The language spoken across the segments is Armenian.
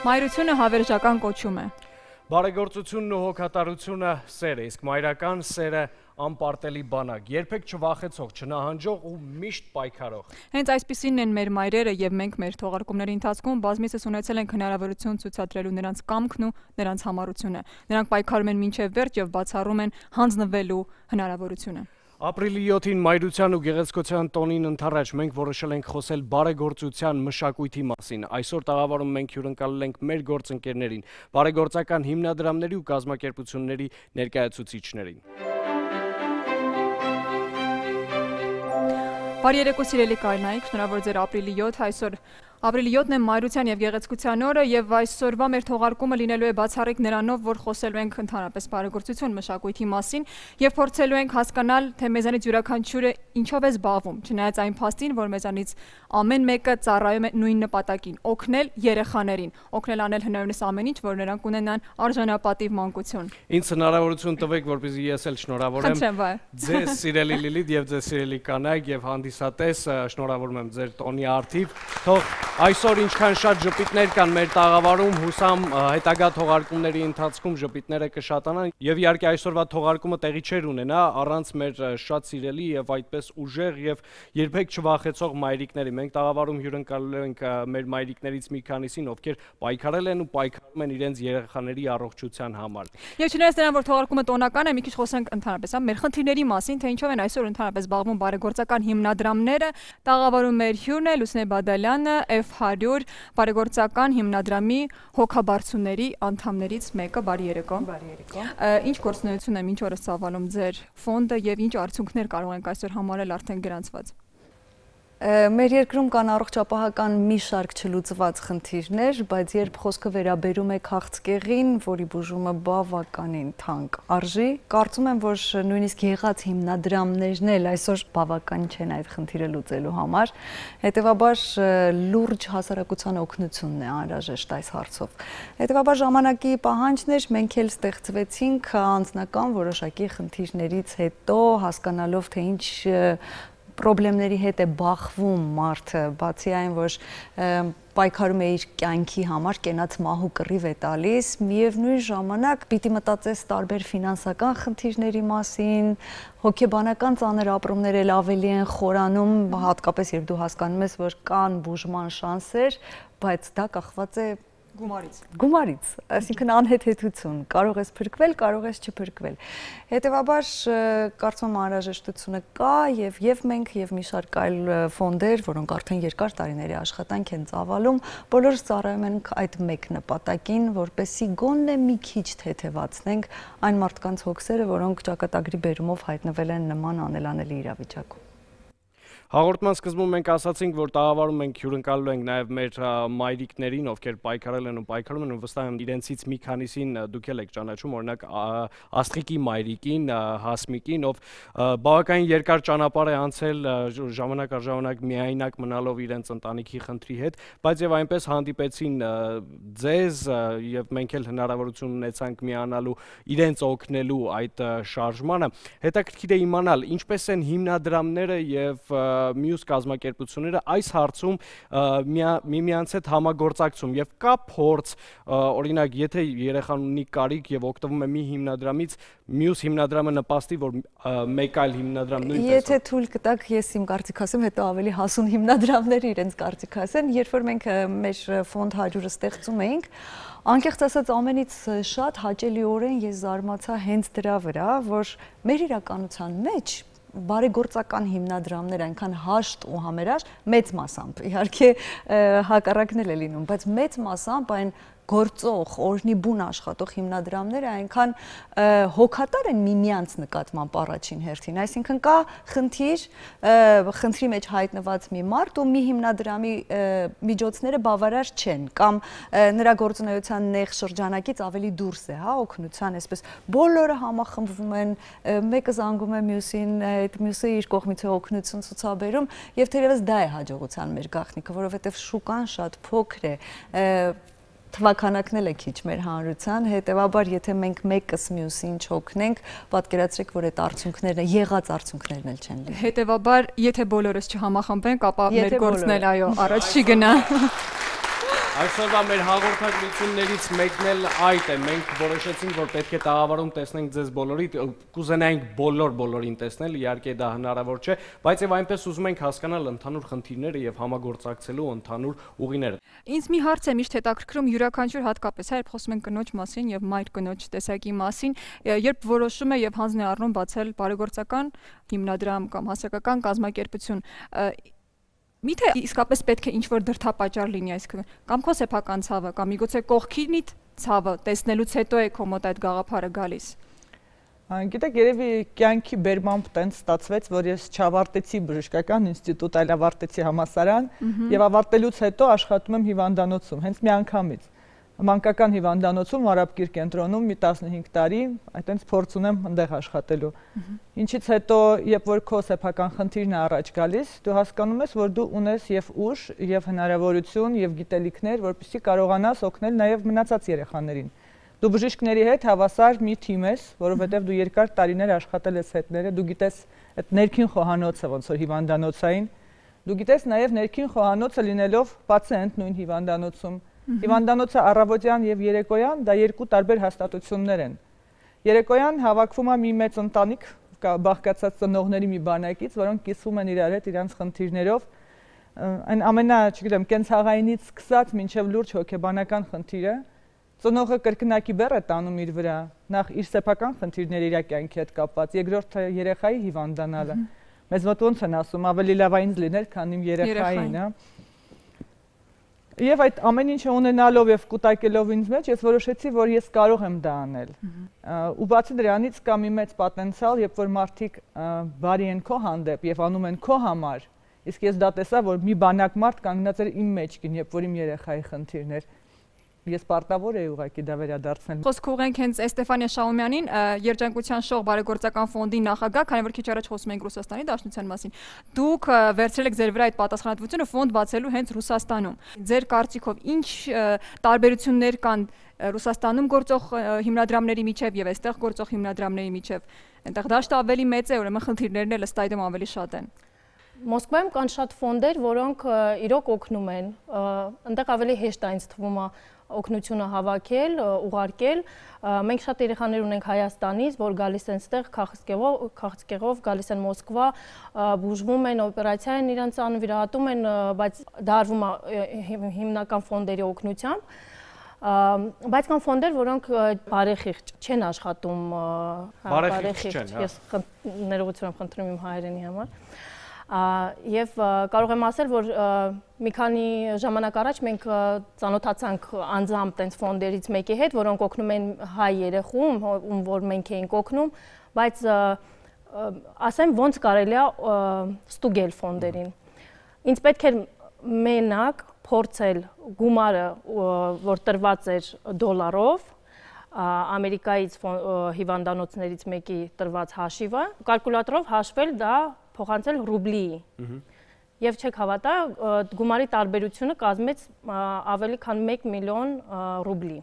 Մայրությունը հավերժական կոչում է։ Բարեգործությունն ու հոգատարությունը սեր է, իսկ մայրական սերը անպարտելի բանակ, երբեք չվախեցող, չնահանջող ու միշտ պայքարող։ Հենց այսպիսինն են մեր մայրերը եւ մենք մեր թողարկումների ընթացքում բազմիցս ունեցել ենք հնարավորություն ցուցադրելու նրանց կամքն ու նրանց համառությունը։ Նրանք պայքարում են մինչև վերջ եւ բացառում են հանձնվելու հնարավորությունը։ Ապրիլի 7-ին մայրության ու գեղեցկության տոնին ընդառաջ մենք որոշել ենք խոսել բարեգործության մշակույթի մասին։ Այսօր տաղավարում մենք հյուրընկալել ենք մեր գործընկերներին, բարեգործական հիմնադրամների ու կազմակերպությունների ներկայացուցիչներին։ Բարի երեկո սիրելի կայնայք, շնորհավոր ձեր ապրիլի 7 այսօր Ապրիլի 7-ն է մայրության եւ գեղեցկության օրը եւ այսօրվա մեր թողարկումը լինելու է բացառիկ նրանով, որ խոսելու ենք ընդհանրապես բարեգործություն մշակույթի մասին եւ փորձելու ենք հասկանալ, թե մեզանից յուրաքանչյուրը ինչով է զբաղվում, չնայած այն փաստին, որ մեզանից ամեն մեկը ծառայում է նույն նպատակին՝ օգնել երեխաներին, օգնել անել հնարավորինս ամեն ինչ, որ նրանք ունենան արժանապատիվ մանկություն։ Ինձ հնարավորություն տվեք, որպեսզի ես էլ շնորհավորեմ ձեզ սիրելի Լիլիթ եւ ձեզ սիրելի կանայք եւ հանդիսատես, շնորհավորում եմ ձեր տոնի արդիվ։ Թող այսօր ինչքան շատ ժպիտներ կան մեր տաղավարում, հուսամ հետագա թողարկումների ընթացքում ժպիտները կշատանան եւ իհարկե այսօրվա թողարկումը տեղի չէր ունենա առանց մեր շատ սիրելի եւ այդպես ուժեղ եւ երբեք չվախեցող մայրիկների։ Մենք տաղավարում հյուրընկալել ենք մեր մայրիկներից մի քանիսին, ովքեր պայքարել են ու պայքարում են իրենց երեխաների առողջության համար։ Եվ չնայած նրան, որ թողարկումը տոնական է, մի քիչ խոսենք ընդհանրապես մեր խնդիրների մասին, թե ինչով են այսօր ընդհանրապես զբաղվում բարեգործական հիմնադրամները։ Տաղավարում մեր հյուրն է Լուսինե Բադալյանը, F100 բարեգործական հիմնադրամի հոգաբարձուների անդամներից մեկը։ Բարի երեկո։ Բարի երեկո։ Ինչ գործունեություն է մինչ օրս ծավալում ձեր ֆոնդը եւ ինչ արդյունքներ կարող ենք այսօր համարել արդեն գրանցված։ Մեր երկրում կան առողջապահական մի շարք չլուծված խնդիրներ, բայց երբ խոսքը վերաբերում է քաղցկեղին, որի բուժումը բավականին թանկ արժի, կարծում եմ, որ նույնիսկ եղած հիմնադրամներն էլ այսօր բավական չեն այդ խնդիրը լուծելու համար, հետևաբար լուրջ հասարակության օգնությունն է անհրաժեշտ այս հարցով։ Հետևաբար ժամանակի պահանջն էր, մենք էլ ստեղծվեցինք անձնական որոշակի խնդիրներից հետո, հասկանալով, թե ինչ պրոբլեմների հետ է բախվում մարդը, բացի այն, որ պայքարում է իր կյանքի համար, կենաց մահու կռիվ է տալիս, միևնույն ժամանակ պիտի մտածես տարբեր ֆինանսական խնդիրների մասին, հոգեբանական ծանր ապրումներ էլ ավելի են խորանում, հատկապես երբ դու հասկանում ես, որ կան բուժման շանսեր, բայց դա կախված է Գումարից, այսինքն անհեթեթություն, կարող ես փրկվել, կարող ես չփրկվել։ Հետևաբար կարծում եմ անհրաժեշտությունը կա եւ մենք եւ մի շարք այլ ֆոնդեր, որոնք արդեն երկար տարիների աշխատանք են ծավալում, բոլորս ծառայում ենք այդ մեկ նպատակին, որպեսզի գոնե մի քիչ թեթևացնենք այն մարդկանց հոգսերը, որոնք ճակատագրի բերումով հայտնվել են նման անելանելի իրավիճակում։ Հաղորդման սկզբում մենք ասացինք, որ տաղավարում մենք հյուրընկալել ենք նաև մեր մայրիկներին, ովքեր պայքարել են ու պայքարում են ու վստահ եմ իրենցից մի քանիսին դուք էլ եք ճանաչում, օրինակ Աստղիկի մայրիկին, Հասմիկին, ով բավականին երկար ճանապարհ է անցել ժամանակ առ ժամանակ միայնակ մնալով իրենց ընտանիքի խնդրի հետ, բայց եւ այնպես հանդիպեցին ձեզ եւ մենք էլ հնարավորություն ունեցանք միանալու իրենց օգնելու այդ շարժմանը։ Հետաքրքիր է իմանալ ինչպես են հիմնադրամները եւ մյուս կազմակերպությունները այս հարցում միմյանց հետ համագործակցում եւ կա փորձ, օրինակ, եթե երեխան ունի կարիք եւ օգտվում է մի հիմնադրամից, մյուս հիմնադրամը նպաստի, որ մեկ այլ հիմնադրամ նույնպես։ Եթե թույլ կտաք, ես իմ կարծիք ասեմ, հետո ավելի հասուն հիմնադրամները իրենց կարծիք ասեն, երբ որ մենք մեր ֆոնդ 100-ը ստեղծում էինք, անկեղծ ասած ամենից շատ հաճելիորեն ես զարմացա հենց դրա վրա, որ մեր իրականության մեջ բարեգործական հիմնադրամներ այնքան հաշտ ու համերաշխ մեծ մասամբ, իհարկե հակառակն էլ է լինում, բայց մեծ մասամբ այն գործող, օրհնի բուն աշխատող հիմնադրամները այնքան հոգատար են միմյանց նկատմամբ առաջին հերթին, այսինքն կա խնդրի մեջ հայտնված մի մարդ ու մի հիմնադրամի միջոցները բավարար չեն կամ նրա գործունեության նեղ շրջանակից ավելի դուրս է, հա, օգնության, այսպես բոլորը համախմբվում են, մեկը զանգում է մյուսին, այդ մյուսը իր կողմից է օգնություն ցուցաբերում եւ թերևս դա է հաջողության մեր գաղտնիքը, որովհետեւ շուկան շատ փոքր է, թվականակն էլ է քիչ մեր հանրության, հետևաբար եթե մենք մեկս մյուսին չօգնենք, պատկերացրեք, որ այդ արդյունքներն, եղած արդյունքներն էլ չեն լինի։ Հետևաբար, եթե բոլորս չհամախմբենք, ապա մեր գործն էլ այո, առաջ չի գնա։ Այսօրվա մեր հաղորդագրություններից մեկն էլ այդ է, մենք որոշեցինք, որ պետք է տաղավարում տեսնենք ձեզ բոլորի, կուզենայինք բոլորին տեսնել, իհարկե դա հնարավոր չէ, բայց եւ այնպես ուզում ենք հասկանալ ընդհանուր խնդիրները եւ համագործակցելու ընդհանուր ուղիները։ Ինձ մի հարց է միշտ հետաքրքրում յուրաքանչյուր հատկապես, երբ խոսում ենք կնոջ մասին եւ մայր կնոջ տեսակի մասին, երբ որոշում է եւ հանձն է առնում բացել բարեգործական հիմնադրամ կամ հասարակական կազմակերպություն, միթե իսկապես պետք է ինչ-որ դրդապատճառ լինի, այսինքն կամ քո սեփական ցավը, կամ միգուցե կողքինի ցավը տեսնելուց հետո է քո մոտ այդ գաղափարը գալիս։ Գիտեք, երևի կյանքի բերմամբ տենց ստացվեց, որ ես չավարտեցի բժշկական ինստիտուտ, այլ ավարտեցի համալսարան եւ ավարտելուց հետո աշխատում եմ հիվանդանոցում, հենց մի անգամից։ Մանկական հիվանդանոցում Արաբկիր կենտրոնում մի 15 տարի, այտենց փորձ ունեմ այնտեղ աշխատելու։ Ինչից հետո, երբ որ քո սեփական խնդիրն է առաջ գալիս, դու հասկանում ես, որ դու ունես եւ ուժ, եւ հնարավորություն, եւ գիտելիքներ, որպեսզի կարողանաս օգնել նաեւ մնացած երեխաներին։ Դու բժիշկների հետ հավասար մի թիմ ես, որովհետեւ դու երկար տարիներ աշխատել ես հետները, դու գիտես այդ ներքին խոհանոցը ոնց որ հիվանդանոցային, դու գիտես նաեւ ներքին խոհանոցը լինելով պացիենտ նույն հիվանդանոցում։ Հիվանդանոցը առավոտյան եւ երեկոյան դա երկու տարբեր հաստատություններ են։ Երեկոյան հավաքվում է մի մեծ ընտանիք, բաղկացած ծնողների մի բանակից, որոնք կիսվում են իրար հետ իրանց խնդիրներով, այն ամենա, չգիտեմ, կենցաղայինից սկսած մինչեւ լուրջ հոգեբանական խնդիրը։ Ծնողը կրկնակի բեռ է տանում իր վրա, նախ իր սեփական խնդիրները իր կյանքի հետ կապված, երկրորդը երեխայի հիվանդանալը։ Մեզ մոտ ոնց են ասում, ավելի լավ է ինձ լինել, քան իմ երեխային, հա։ Եվ այդ ամեն ինչը ունենալով եւ կուտակելով ինձ մեջ, ես որոշեցի, որ ես կարող եմ դա անել։ Ու բացի դրանից կա մի մեծ պոտենցիալ, երբ որ մարդիկ բարի են քո հանդեպ եւ անում են քո համար, իսկ ես դա տեսա, որ մի բանակ մարդ կանգնած էր իմ մեջքին, երբ որ իմ երեխայի խնդիրն էր։ Ես պարտավոր էի ուղղակի դա վերադարձնել։ Խոսք ուղենք հենց Ստեֆանիա Շահումյանին, Երջանկության շող բարեգործական ֆոնդի նախագահ, քանի որ քիչ առաջ խոսում էինք Ռուսաստանի Դաշնության մասին։ Դուք վերցրել եք ձեր վրա այդ պատասխանատվությունը ֆոնդ բացելու հենց Ռուսաստանում։ Ձեր կարծիքով ինչ տարբերություններ կան Ռուսաստանում գործող հիմնադրամների միջև եւ այստեղ գործող հիմնադրամների միջև։ Այնտեղ դաշտը ավելի մեծ է, ուրեմն խնդիրներն էլ ըստ այդմ ավելի շատ են։ Մոսկվայում կան շատ ֆոնդեր, որոնք իրոք օգնում են։ Այնտեղ ավելի հեշտ է ինձ թվում է օգնությունը հավաքել, ուղարկել։ Մենք շատ երեխաներ ունենք Հայաստանից, որ գալիս են ստեղ քաղցկեղով, գալիս են Մոսկվա, բուժվում են, օպերացիա են իրենց անվիրահատում են, բայց դա արվում է հիմնական ֆոնդերի օգնությամբ։ Բայց կան ֆոնդեր, որոնք բարեխիղճ չեն աշխատում, բարեխիղճ, ես ներողություն եմ խնդրում իմ հայրենի համար։ Եվ կարող եմ ասել, որ մի քանի ժամանակ առաջ մենք ծանոթացանք անձամբ տենց ֆոնդերից մեկի հետ, որոնք օգնում են հայ երեխուն, որ մենք էինք օգնում, բայց ասեմ ոնց կարելի է ստուգել ֆոնդերին։ Ինձ պետք էր մենակ փորձել գումարը, որ տրված էր դոլարով, Ամերիկայից հիվանդանոցներից մեկի տրված հաշիվը, կալկուլյատորով հաշվել դա փոխանցել ռուբլի։ Եվ չեք հավատա, գումարի տարբերությունը կազմեց ավելի քան 1 միլիոն ռուբլի։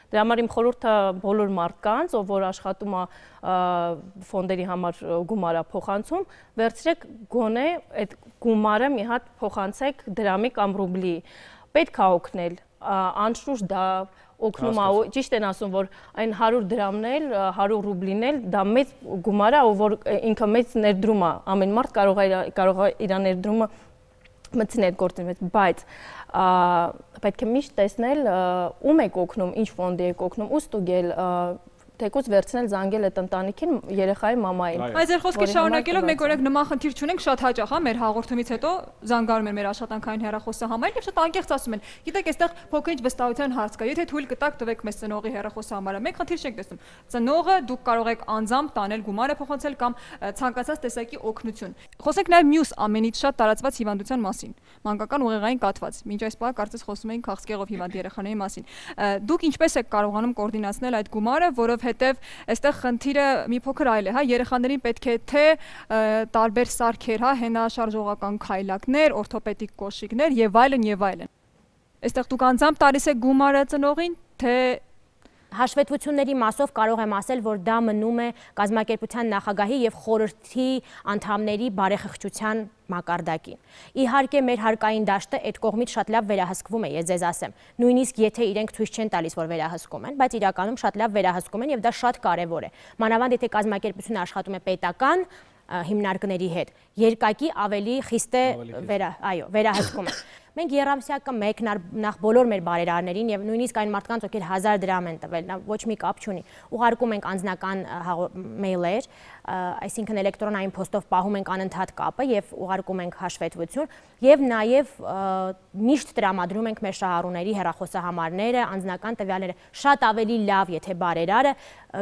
Դրա համար իմ խորհուրդը բոլոր մարդկանց, ով որ աշխատում է ֆոնդերի համար գումարա փոխանցում, վերցրեք գոնե այդ գումարը մի հատ փոխանցեք դրամի կամ ռուբլի։ Պետք է օգնել, անշուշտ դա օգնում է, ճիշտ են ասում, որ այն 100 դրամն էլ, 100 ռուբլին էլ դա մեծ գումար է, որ ինքը մեծ ներդրում է, ամեն մարդ կարող է իր ներդրումը մտցնել գործի մեջ, բայց պետք է միշտ տեսնել ում եք օգնում, ինչ ֆոնդի եք օգնում, ու ստուգել թեկուզ վերցնել զանգել այդ ընտանիքին երեխայի մամային։ Այս ձեր խոսքի շարունակելով մենք օրենք նման խնդիր չունենք շատ հաճախ, հա, մեր հաղորդումից հետո զանգարում են մեր աշխատանքային հեռախոսահամարին եւ շատ անկեղծ ասում են. Գիտեք, այստեղ փոքր-ինչ վստահության հարց կա, եթե թույլ կտաք տվեք մեզ ծնողի հեռախոսահամարը, մենք խնդիր չենք տեսնում։ Ծնողը դուք կարող եք անձամբ տանել գումարը փոխանցել կամ ցանկացած տեսակի օգնություն։ Խոսենք նաեւ մյուս ամենից շատ տարածված հիվանդության մասին, մանկական ուղեղային կաթված։ Մինչ այս պահ կարծես խոսում էինք քաղցկեղով հիվանդ երեխաների մասին։ Դուք ինչպես եք կարողանում կոորդինացնել այդ գումարը, որով հետև այստեղ խնդիրը մի փոքր այլ է, հա, երեխաներին պետք է թե տարբեր սարքեր, հա, հենաշարժողական քայլակներ, օրթոպեդիկ կոշիկներ եւ այլն եւ այլն։ Այստեղ դուք անձամբ տալիս եք գումարը ծնողին, թե Հաշվետվությունների մասով կարող եմ ասել, որ դա մնում է կազմակերպության նախագահի եւ խորհրդի անդամների բարեխղճության մակարդակին։ Իհարկե մեր հարկային դաշտը այդ կողմից շատ լավ վերահսկվում է, ես ձեզ ասեմ։ Նույնիսկ եթե իրենք ցույց չեն տալիս, որ վերահսկում են, բայց իրականում շատ լավ վերահսկում են եւ դա շատ կարեւոր է։ Մանավանդ եթե կազմակերպությունը աշխատում է պետական հիմնարկների հետ, երկակի ավելի խիստ է վերահսկում է։ Մենք երամսյակը մեկն նախ բոլոր մեր բարերարներին եւ նույնիսկ այն մարդկանց, ովքեր 1000 դրամ են տվել, ոչ մի կապ չունի, ուղարկում ենք անձնական մեյլեր, այսինքն էլեկտրոնային փոստով պահում ենք անընդհատ կապը եւ ուղարկում ենք հաշվետվություն եւ նաեւ միշտ տրամադրում ենք մեր շահառուների հեռախոսահամարները, անձնական տվյալները, շատ ավելի լավ, եթե բարերարը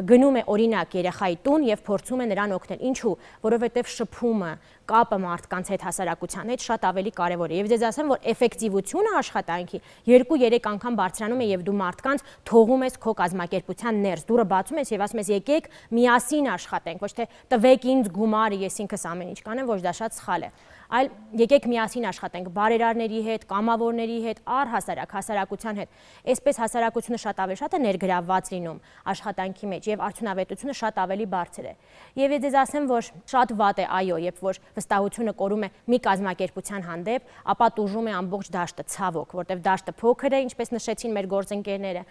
գնում է օրինակ երեխայի տուն եւ փորձում է նրան օգնել։ Ինչու՞, որովհետեւ շփումը, կապը մարդկանց հետ, հասարակության հետ շատ ավելի կարևոր է։ Եվ ձեզ ասեմ, որ էֆեկտիվությունը աշխատանքի 2-3 անգամ բարձրանում է եւ դու մարդկանց թողում ես քո կազմակերպության ներս, դուրը բացում ես եւ ասում ես եկեք միասին աշխատենք, ոչ թե տվեք ինձ գումարը, ես ինքս ամեն ինչ կանեմ, ոչ դա շատ սխալ է, այլ եկեք միասին աշխատենք բարերարների հետ, կամավորների հետ, առհասարակ հասարակության հետ։ Այսպես հասարակությունը շատ ավելի շատ է ներգրավված լինում աշխատանքի մեջ եւ արդյունավետությունը շատ ավելի բարձր է։ Եվ ես ձեզ ասեմ, որ շատ վատ է, այո, երբ որ վստահությունը կորում է մի կազմակերպության հանդեպ, ապա տուժում է ամբողջ դաշտը, ցավոք, որտեղ դաշտը փոքր է, ինչպես նշեցին մեր գործընկերները։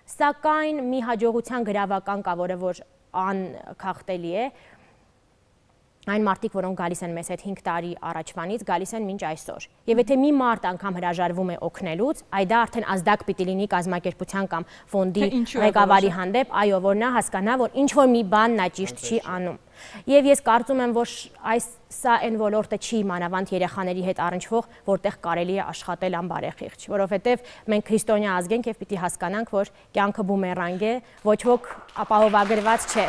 Սակայն մի հաջողության գրավական կա, որը որ անքախտելի է, այն մարդիկ, որոնք գալիս են մեզ հետ 5 տարի առաջվանից, գալիս են մինչ այսօր։ Եվ եթե մի մարդ անգամ հրաժարվում է օգնելուց, այ դա արդեն ազդակ պիտի լինի կազմակերպության կամ ֆոնդի ղեկավարի հանդեպ, այո, որ նա հասկանա, որ ինչ որ մի բան նա ճիշտ չի անում։ Եվ ես կարծում եմ, որ սա այն ոլորտը չի մանավանդ երեխաների հետ առնչվող, որտեղ կարելի է աշխատել անբարեխիղճ, որովհետև մենք քրիստոնյա ազգ ենք եւ պիտի հասկանանք, որ կյանքը բումերանգ է, ոչ ոք ապահովագրված չէ։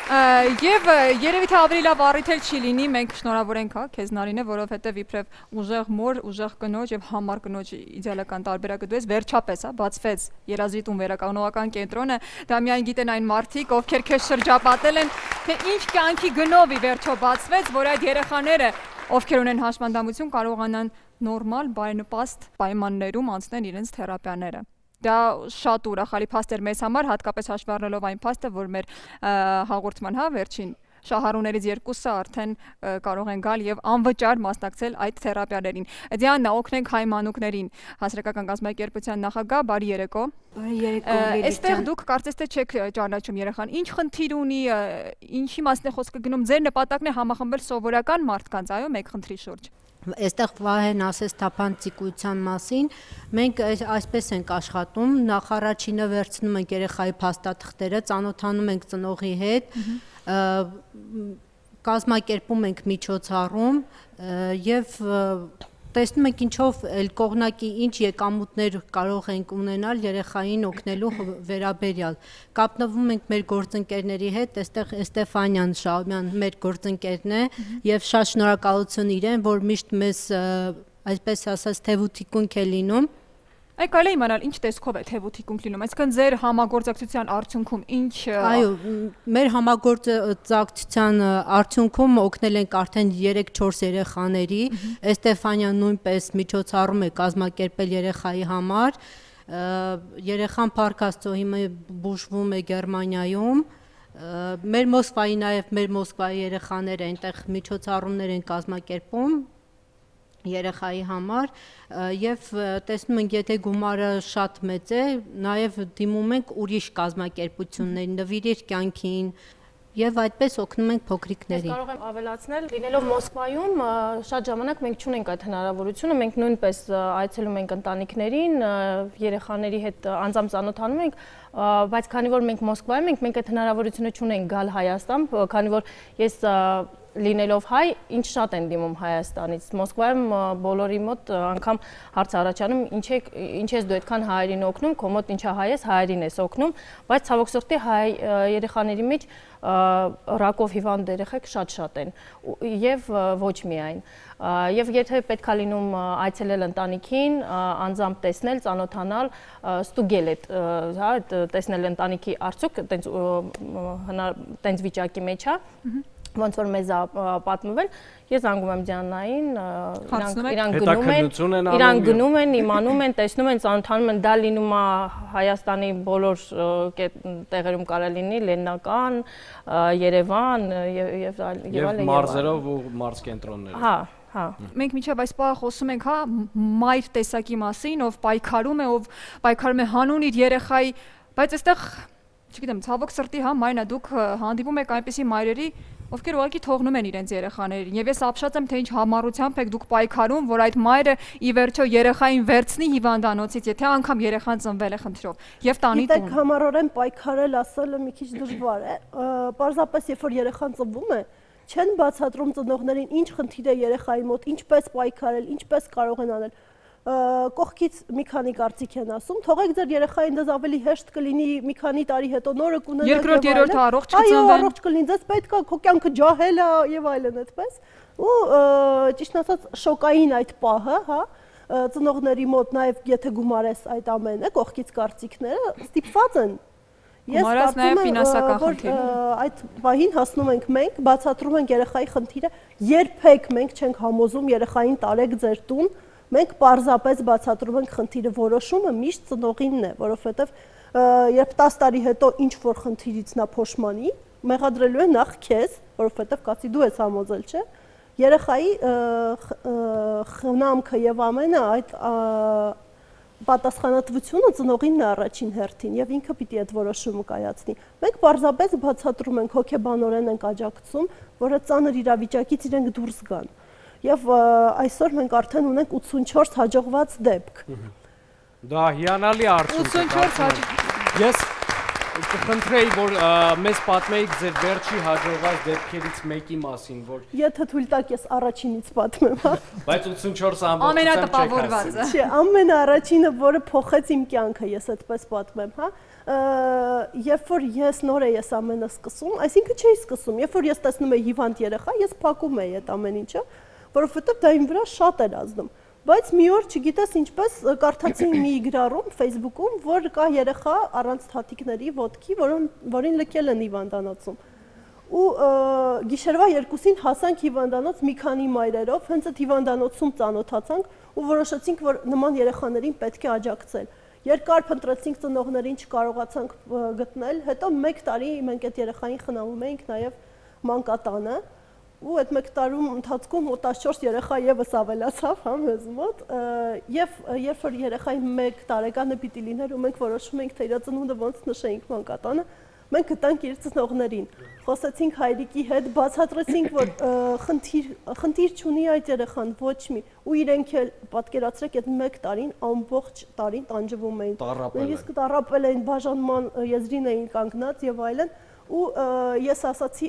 Եվ երևի թե ավելի լավ առիթ էլ չի լինի, մենք շնորհավորենք քեզ Նարինե, որովհետև իբրև ուժեղ մոր, ուժեղ կնոջ եւ համառ կնոջ իդեալական տարբերակը դու ես, վերջապես բացվեց Երազի տուն վերականգնողական կենտրոնը, դա միայն գիտեն այն մարդիկ, ովքեր քեզ շրջապատել են, թե ինչ կյանքի գնով ի վերջո բացվեց, որ այդ երեխաները, ովքեր ունեն հաշմանդամություն, կարողանան նորմալ, բարենպաստ պայմաններում անցնել իրենց թերապիաները։ Դա շատ ուրախալի փաստ էր մեզ համար, հատկապես հաշվի առնելով այն փաստը, որ մեր հաղորդման վերջին շահառուներից 2-ը արդեն կարող են գալ եւ անվճար մասնակցել այդ թերապիաներին։ Դիանա, օգնենք հայ մանուկներին, հասարակական կազմակերպության նախագահ, բարի երեկո։ Բարի երեկո։ Այստեղ դուք կարծես թե չեք ճանաչում երեխան, ինչ խնդիր ունի, ինչի մասն է խոսքը գնում, ձեր նպատակն է համախմբել սովորական մարդկանց, այո, մեկ խնդրի շուրջ։ Այստեղ Վահեն ասեց թափանցիկության մասին, մենք այսպես ենք աշխատում, նախ առաջինը վերցնում ենք երեխայի փաստաթղթերը, ծանոթանում ենք ծնողի հետ, կազմակերպում ենք միջոցառում եւ տեսնում ենք ինչով էլ կողմնակի ինչ եկամուտներ կարող ենք ունենալ երեխային օգնելու վերաբերյալ։ Կապնվում ենք մեր գործընկերների հետ, այստեղ Ստեֆանյան Շահումյան մեր գործընկերն է եւ շատ շնորհակալություն իրեն, որ միշտ մեզ այսպես ասած թևութիկունք է լինում։ Այ կարելի է իմանալ ինչ տեսքով է թևութիկունք լինում, այսինքն ձեր համագործակցության արդյունքում ինչ։ Այո, մեր համագործակցության արդյունքում օգնել ենք արդեն 3-4 երեխաների, Ստեֆանյան նույնպես միջոցառում է կազմակերպել երեխայի համար, երեխան Փառք Աստծո հիմա բուժվում է Գերմանիայում, մեր Մոսկվայի նաև մեր Մոսկվայի երեխաները այնտեղ միջոցառումներ են կազմակերպում երեխայի համար եւ տեսնում ենք, եթե գումարը շատ մեծ է, նաեւ դիմում ենք ուրիշ կազմակերպություններին, նվիրիր կյանքին եւ այդպես օգնում ենք փոքրիկներին։ Ես կարող եմ ավելացնել, լինելով Մոսկվայում շատ ժամանակ մենք չունենք այդ հնարավորությունը, մենք նույնպես այցելում ենք ընտանիքներին, երեխաների հետ անձամբ ծանոթանում ենք, բայց քանի որ մենք Մոսկվայում ենք, մենք այդ հնարավորությունը չունենք գալ Հայաստան, քանի որ ես լինելով հայ, ինչ շատ են դիմում Հայաստանից։ Մոսկվայում բոլորի մոտ անգամ հարց առաջանում, ինչ ես դու այդքան հայերին օգնում, քո մոտ ինչա հայ ես, հայերին ես օգնում, բայց ցավոք սրտի հայ երեխաների մեջ ռակով հիվանդ երեխեք շատ են եւ ոչ միայն։ Եվ եթե պետքա լինում այցելել ընտանիքին, անձամբ տեսնել, ծանոթանալ, ստուգել այդ տեսնել ընտանիքի արդյոք տենց վիճակի մեջ է, ոնց որ մեզ պատմվել, ես զանգում եմ Դիանային, իրանք գնում են, իմանում են, տեսնում են, ծանոթանում են, դա լինում է Հայաստանի բոլոր տեղերում կարա լինի, Լեննական, Երևան եւ մարզերով ու մարզկենտրոններով։ Հա։ Մենք միջև այս պահը խոսում ենք, հա, մայր տեսակի մասին, ով պայքարում է հանուն իր երեխայի, բայց այստեղ, չգիտեմ, ցավոք սրտի, հա, մայրն է, դուք հանդիպում եք այնպիսի մայրերի, ովքեր ուղղակի թողնում են իրենց երեխաներին, եւ ես ապշած եմ, թե ինչ համառությամբ եք դուք պայքարում, որ այդ մայրը ի վերջո երեխային վերցնի հիվանդանոցից, եթե անգամ երեխան ծնվել է խնդրով, եւ տանի տուն։ Գիտեք, համառորեն պայքարել ասելը մի քիչ դժվար է, պարզապես երբ որ երեխան ծնվում է, չեն բացատրում ծնողներին ինչ խնդիր է երեխայի մոտ, ինչպես պայքարել, ինչպես կարող են անել։ Կողքից մի քանի կարծիք են ասում, թողեք ձեր երեխային դες ավելի հեշտ կլինի մի քանի տարի հետո նորը կունենաք երկրորդ երրորդը առողջ կծնվեն։ Այո, առողջ կլինի, ձեզ պետք է քո կյանքը ջահել է եւ այլն այդպես։ Ու ճիշտ ասած շոկային այդ պահը, հա, ծնողների մոտ նաեւ եթե գումարես այդ ամենը, կողքից կարծիքները ստիպված են։ Ես կարծում եմ, որ այդ պահին հասնում ենք մենք, բացատրում ենք երեխայի խնդիրը, երբեք մենք չենք համոզում երեխային տարեք ձեր տուն, մենք պարզապես բացատրում ենք խնդիրը, որոշումը միշտ ծնողինն է, որովհետև երբ 10 տարի հետո ինչ որ խնդիրից նա փոշմանի, մեղադրելու է նախ քեզ, որովհետև կասի դու ես համոզել, չէ՞։ Երեխայի խնամքը եւ ամենը այդ պատասխանատվությունը ծնողինն է առաջին հերթին եւ ինքը պիտի այդ որոշումը կայացնի։ Մենք պարզապես բացատրում ենք, հոգեբանորեն ենք աջակցում, որ այդ ծանր իրավիճակից իրենք դուրս գան։ Եվ այսօր մենք արդեն ունենք 84 հաջողված դեպք։ Դա հիանալի արդյունք է։ 84 Ես կխնդրեի, որ մեզ պատմեիք ձեր վերջի հաջողված դեպքերից մեկի մասին, որ Եթե թույլ տաք ես առաջինից պատմեմ, հա։ Բայց 84 ամբողջությամբ ամենատպավորվածը։ Չէ, ամենաառաջինը, որը փոխեց իմ կյանքը, ես այդպես պատմեմ, հա։ Երբ որ ես նոր ես ամենը սկսում, այսինքն չէի սկսում, երբ որ ես տեսնում եի հիվանդ երեխա, ես փակում էի այդ ամեն ինչը, որովհետև դա իմ վրա շատ էր ազդում։ Բայց մի օր, չգիտես ինչպես, կարդացի մի գրառում Facebook-ում, որ կա երեխա առանց թաթիկների ոտքի, որին լքել են հիվանդանոցում։ Ու գիշերվա 2-ին հասանք հիվանդանոց մի քանի մայրերով, հենց այդ հիվանդանոցում ծանոթացանք ու որոշեցինք, որ նման երեխաներին պետք է աջակցել։ Երկար փնտրեցինք ծնողներին, չկարողացանք գտնել, հետո 1 տարի մենք այդ երեխային խնամում էինք նաև մանկատանը։ Ու այդ 1 տարում ընթացքում 14 երեխա եւս ավելացավ, հա, մեզ մոտ, եւ երբ որ երեխային 1 տարեկանը պիտի լիներ ու մենք որոշում էինք, թե իր ծնունդը ոնց նշեինք մանկատանը, մենք գտանք իր ծնողներին, խոսեցինք հայրիկի հետ, բացատրեցինք, որ խնդիր չունի այդ երեխան, ոչ մի, ու իրենք էլ պատկերացրեք այդ 1 տարին ամբողջ տարին տանջվում էին, նույնիսկ տառապել էին, բաժանման եզրին էին կանգնած եւ այլն։ Ու ես ասացի,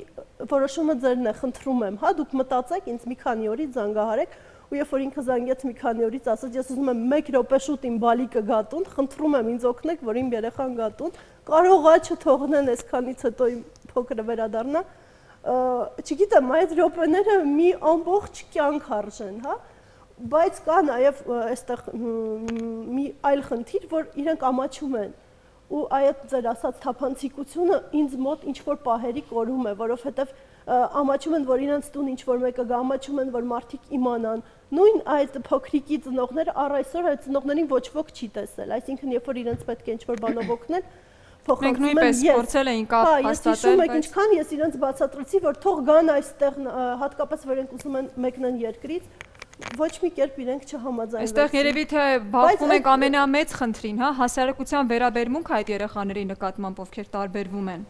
որոշումը ձերն է, խնդրում եմ, հա, դուք մտածեք, ինձ մի քանի օրից զանգահարեք, ու երբ որ ինքը զանգեց մի քանի օրից, ասաց, ես ուզում եմ 1 րոպե շուտ իմ բալիկը գա տուն, խնդրում եմ ինձ օգնեք, որ իմ երեխան գա տուն, կարող է չթողնեն այսքանից հետո իմ փոքրը վերադառնա, չգիտեմ, այդ րոպեները մի ամբողջ կյանք արժեն, հա, բայց կա նաև այստեղ մի այլ խնդիր, որ իրենք ամաչում են։ Ու այդ ձեր ասած թափանցիկությունը ինձ մոտ ինչ-որ պահերի կորում է, որովհետև ամաչում են, որ իրենց տուն ինչ-որ մեկը գա, ամաչում են, որ մարդիկ իմանան։ Նույն այդ փոքրիկի ծնողները առ այսօր այդ ծնողներին ոչ ոք չի տեսել, այսինքն երբ որ իրենց պետք է ինչ-որ բանով օգնել, Մենք նույնպես փորձել էինք կապ հաստատել, բայց ինչքան ես իրենց բացատրեցի, որ թող գան այստեղ, հատկապես որ իրենք ուզում են մեկնեն երկրից, ոչ մի կերպ իրենք չհամաձայնվեցին։ Այստեղ երևի թե բախվում ենք ամենամեծ խնդրին, հա, հասարակության վերաբերմունքը այդ երեխաների նկատմամբ, ովքեր տարբերվում են։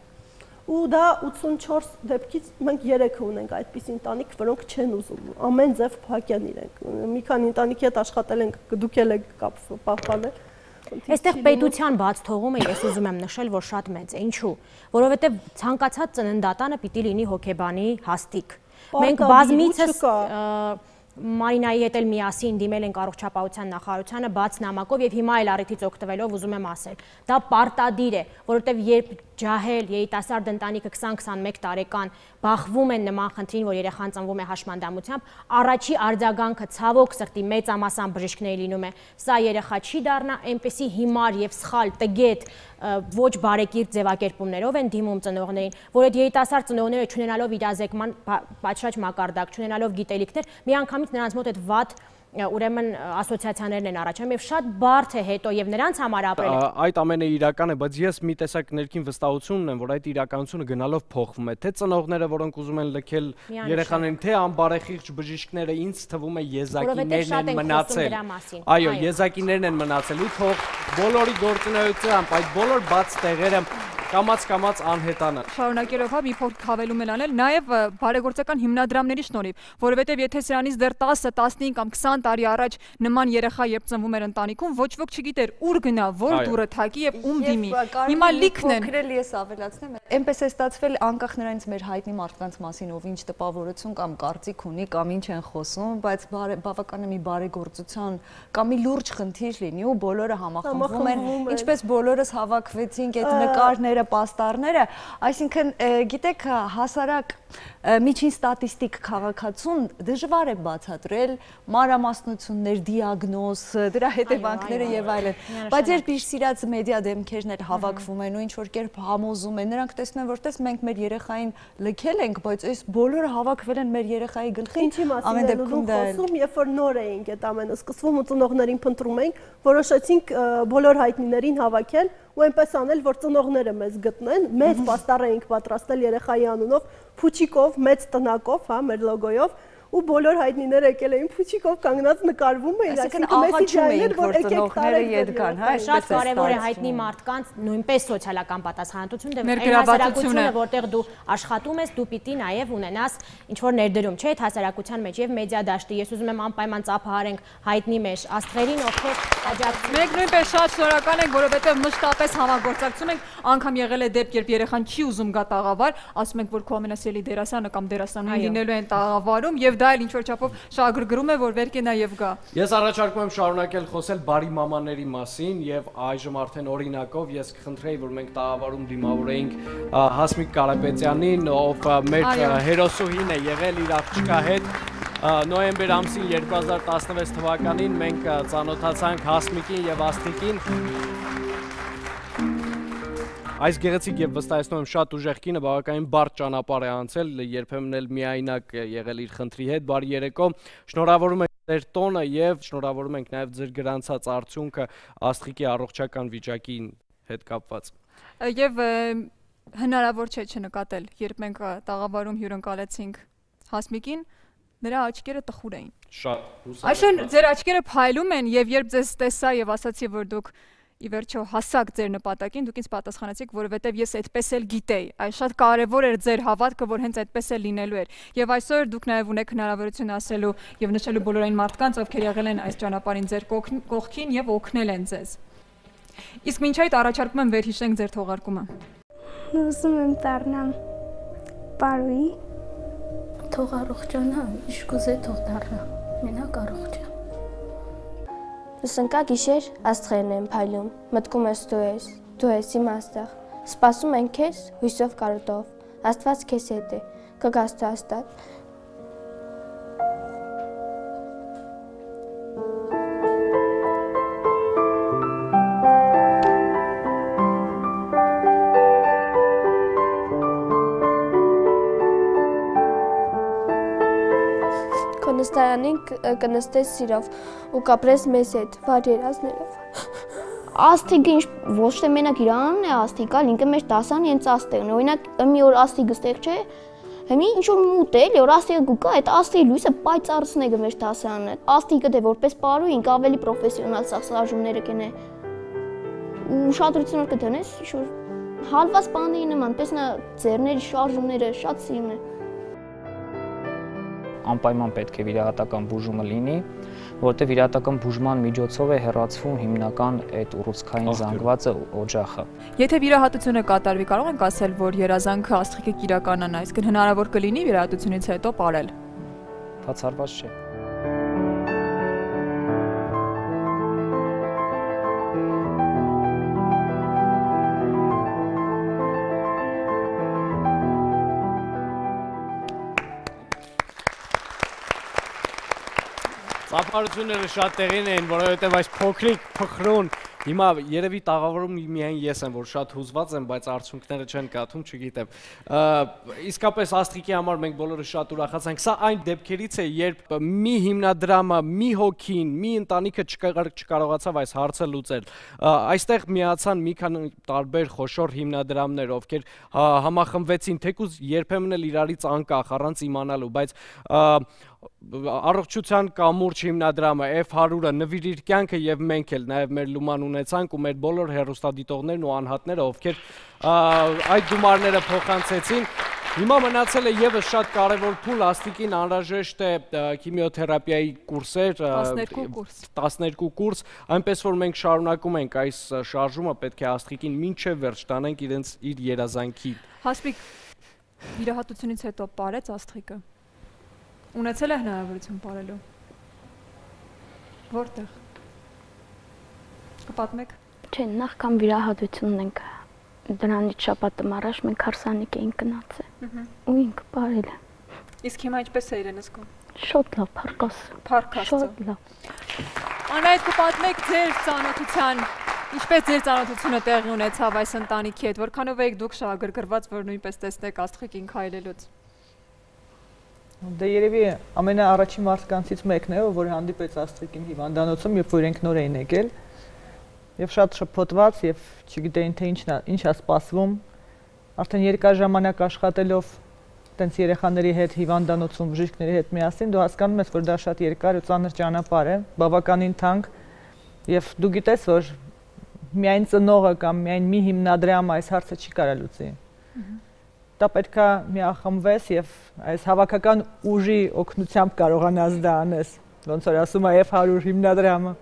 Ու դա 84 դեպքից մենք 3 ունենք այդպիսի ընտանիք, որոնք չեն ուզում ամեն ձև փակյան իրենք։ Մի քանի ընտանիքի հետ աշխատել ենք, դուք էլ եք կապ պահպանել։ Այստեղ պետության բաց թողումը ես ուզում եմ նշել, որ շատ մեծ է։ Ինչու՞։ Որովհետև ցանկացած ծննդատանը պիտի լինի հոգեբանի հաստիկ։ Մենք բազմիցս Մարինայի հետ էլ միասին դիմել ենք առողջապահության նախարարությանը բաց նամակով եւ հիմա էլ առիթից օգտվելով ուզում եմ ասել, դա պարտադիր է, որովհետեւ երբ ջահել երիտասարդ ընտանիքը 20-21 տարեկան բախվում են նման խնդրին, որ երեխան ծնվում է հաշմանդամությամբ, առաջի արձագանքը ցավոք սրտի մեծամասամբ բժիշկների լինում է, սա երեխա չի դառնա, այնպեսի հիմար եւ սխալ տգետ ոչ բարեկիրթ ձևակերպումներով են դիմում ծնողներին, որ այդ երիտասարդ ծնողները չունենալով իրազեկման պատշաճ մակարդակ, չունենալով գիտելիքներ, միանգամից նրանց մոտ այդ վատ ուրեմն ասոցիացիաներն են առաջանում եւ շատ բարդ է հետո եւ նրանց համար ապրել։ Այդ ամենը իրական է, բայց ես մի տեսակ ներքին վստահություն ունեմ, որ այդ իրականությունը գնալով փոխվում է, թե ծնողները, որոնք ուզում են լքել երեխաներին, թե անբարեխիղճ բժիշկները, ինձ թվում է եզակիներն են մնացել։ Այո, եզակիներն են մնացել ու թող բոլորի գործունեությամբ այդ բոլոր բաց տեղերը կամաց անհետանա։ Շարունակելով մի փոքր հավելում են անել, նաև բարեգործական հիմնադրամների շնորհիվ, որովհետև եթե սրանից դեռ 10, 15 կամ 20 տարի առաջ նման երեխա երբ ծնվում էր ընտանիքում, ոչ ոք չգիտեր ուր գնա, որ դուրը թակի եւ ում դիմի։ Հիմա լիքն են։ Փոքրել ես ավելացնեմ, այնպես է ստացվել անկախ նրանից մեր հայտնի մարդկանց մասին ով ինչ տպավորություն կամ կարծիք ունի կամ ինչ են խոսում, բայց բավական է մի բարեգործության կամ մի լուրջ խնդիր լինի ու բոլորը համախմբվում են, ինչպես բոլորս հավաքվեցինք այդ նկարները պաստառները, այսինքն գիտեք հասարակ միջին ստատիստիկ քաղաքացուն դժվար է բացատրել մանրամասնություններ, դիագնոզ, դրա հետևանքները եւ այլն, բայց երբ իր սիրած մեդիա դեմքերն հավաքվում են ու ինչ որ կերպ համոզում են, նրանք տեսնում են, որտես մենք մեր երեխային լքել ենք, բայց այս բոլորը հավաքվել են մեր երեխայի գլխին, ամեն դեպքում դա է։ Երբ որ նոր էինք այդ ամենը սկսվում ու ծնողներին փնտրում էինք, որոշեցինք բոլոր հայտնիներին հավաքել ու այնպես անել, որ ծնողները մեզ գտնեն, մեծ պաստառ էինք պատրաստել երեխայի անունով, փուչիկով, մեծ տնակով, հա, մեր լոգոյով, ու բոլոր հայտնիները եկել էին փուչիկով կանգնած նկարվում էին, այսինքն աղաչում էին, որ ծնողները ետ գան, հա, շատ կարևոր է հայտնի մարդկանց նույնպես սոցիալական պատասխանատվություն, այն հասարակությունը, որտեղ դու աշխատում ես, դու պիտի նաև ունենաս ինչ որ ներդրում, չէ՞, այդ հասարակության մեջ եւ մեդիա դաշտի, ես ուզում եմ անպայման ծափահարենք հայտնի մեր աստղերին, ովքեր աջակցում են։ Մենք նույնպես շատ շնորհակալ ենք, որովհետեւ մշտապես համագործակցում ենք, անգամ եղել է դեպք, երբ երեխան չի ուզում գա տաղավար, ասում ենք, որ քո ամենասիրելի դերասանը կամ դերասանուհին լինելու են տաղավարում եւ դա էլ ինչ որ չափով շահագրգռում է, որ վեր կենա եւ գա։ Ես առաջարկում եմ շարունակել խոսել բարի մամաների մասին եւ այժմ արդեն օրինակով ես կխնդրեի, որ մենք տաղավարում դիմավորեինք Հասմիկ Կարապետյանին, ով մեր հերոսուհին է եղել իր աղջկա հետ։ Նոյեմբեր ամսին 2016 թվականին մենք ծանոթացանք Հասմիկին եւ Աստղիկին։ Այս գեղեցիկ եւ վստահեցնում եմ շատ ուժեղ կինը բավականին բարդ ճանապարհ է անցել, երբեմն էլ միայնակ եղել իր խնդրի հետ։ Բարի երեկո։ Շնորհավորում ենք ձեր տոնը եւ շնորհավորում ենք նաեւ ձեր գրանցած արդյունքը Աստղիկի առողջական վիճակին հետ կապված։ Եվ հնարավոր չէ չնկատել, երբ մենք տաղավարում հյուրընկալեցինք Հասմիկին, նրա աչքերը տխուր էին։ Շատ։ Այսօր ձեր աչքերը փայլում են եւ երբ ձեզ տեսա եւ ասացի, որ դուք ի վերջո հասակ ձեր նպատակին, դուք ինձ պատասխանեցիք, որովհետև ես այդպես էլ գիտեի, այս շատ կարևոր էր ձեր հավատքը, որ հենց այդպես էլ լինելու էր։ Եվ այսօր դուք նաև ունեք հնարավորություն ասելու եւ նշելու բոլոր այն մարդկանց, ովքեր եղել են այս ճանապարհին ձեր կողքին եւ օգնել են ձեզ։ Իսկ մինչ այդ առաջարկում եմ վերհիշենք ձեր թողարկումը։ Ուզում եմ դառնամ բարուի, թող առողջանա, ինչ կուզե թող դառնա, մենակ առողջ։ Լուսնկա գիշեր աստղերն են փայլում, մտքում ես դու ես իմ աստղ, սպասում են քեզ հույսով կարոտով, Աստված քեզ հետ է, կգաս դու հաստատ։ Նստարանին կնստես սիրով ու կապրես մեզ հետ, վար երազներով։ Աստղիկը ոչ թե մենակ իր անունն է աստղիկա, ինքը մեր դասարանի հենց աստղն է, օրինակ մի օր աստղիկը ստեղ չէ, հիմի ինչ որ մութ է, էլի որ աստղիկը գուկա, այդ աստղի լույսը պայծառացնե մեր դասարանը։ Աստղիկը դե որպես պարու ինքը ավելի պրոֆեսիոնալ սախսաժումները կնե։ Ու ուշադրություն որ կդնես, ինչ որ հալված բաների նման, տեսնա ձեռների շարժումները շատ սիրուն է։ Անպայման պետք է վիրահատական բուժումը լինի, որտեղ վիրահատական բուժման միջոցով է հեռացվում հիմնական այդ ուռուցքային զանգվածը օջախը։ Եթե վիրահատությունը կատարվի, կարող ենք ասել, որ երազանքը աստղիկը կիրականանա, իսկ հնարավոր կլինի վիրահատությունից հետո ապրել։ Բացառված չէ։ Տապարությունները շատ տեղին էին, որովհետև այս փոքրիկ փխրուն հիմա երևի տաղավարում միայն ես եմ, որ շատ հուզված եմ, բայց արդյունքները չեն կաթում, չգիտեմ։ Իսկապես Աստղիկի համար մենք բոլորը շատ ուրախացանք։ Սա այն դեպքերից է, երբ մի հիմնադրամը, մի հոգին, մի ընտանիքը չկարողացավ այս հարցը լուծել։ Այստեղ միացան մի քանի տարբեր խոշոր հիմնադրամներ, ովքեր համախմբվեցին, թեկուզ երբեմն էլ իրարից անկախ, առանց իմանալու, բայց առողջության կամուրջ հիմնադրամը F100-ը նվիրիր կյանքը եւ մենք էլ նաեւ մեր լուման ունեցանք ու մեր բոլոր հեռուստադիտողներն ու անհատները, ովքեր այդ գումարները փոխանցեցին։ Հիմա մնացել է եւս շատ կարեւոր փուլ, Աստղիկին անհրաժեշտ է քիմիոթերապիայի կուրսեր, 12 կուրս, այնպես որ մենք շարունակում ենք այս շարժումը, պետք է Աստղիկին մինչեւ վերջ տանենք իր երազանքի։ Հասմիկ, վիրահատությունից հետո ապարեց Աստղիկը։ Ունեցել է հնարավորություն ապարելու։ Որտեղ։ Կպատմեք։ Չէ, նախքան վիրահատությունն ենք դրանից շաբաթը առաջ մենք հարսանիք էինք գնացել։ Ու ինքը ապարել է։ Իսկ հիմա ինչպես է իրեն զգում։ Շատ լավ, փառք Աստծո։ Շատ լավ։ Անայդ կպատմեք ձեր ծանոթության, ինչպես ձեր ծանոթությունը տեղի ունեցավ այս ընտանիքի հետ, որքանով եք դուք շահագրգռված, որ նույնպես տեսնեք Աստղիկին քայլելուց։ Դե երևի ամենաառաջին մարդկանցից մեկն է, որ հանդիպեց Աստղիկին հիվանդանոցում, երբ որ իրենք նոր էին եկել, եւ շատ շփոթված եւ չգիտեին թե ինչ է սպասվում, արդեն երկար ժամանակ աշխատելով տենց երեխաների հետ հիվանդանոցում, բժիշկների հետ միասին, դու հասկանում ես, որ դա շատ երկար ու ծանր ճանապարհ է, բավականին թանկ, եւ դու գիտես, որ միայն ծնողը կամ միայն մի հիմնադրամ այս հարցը չի կարող լուծի։ Դա պետք է միախմբվես եւ այս հավաքական ուժի օգնությամբ կարողանաս դա անես, ոնց որ ասում է F100 հիմնադրամը։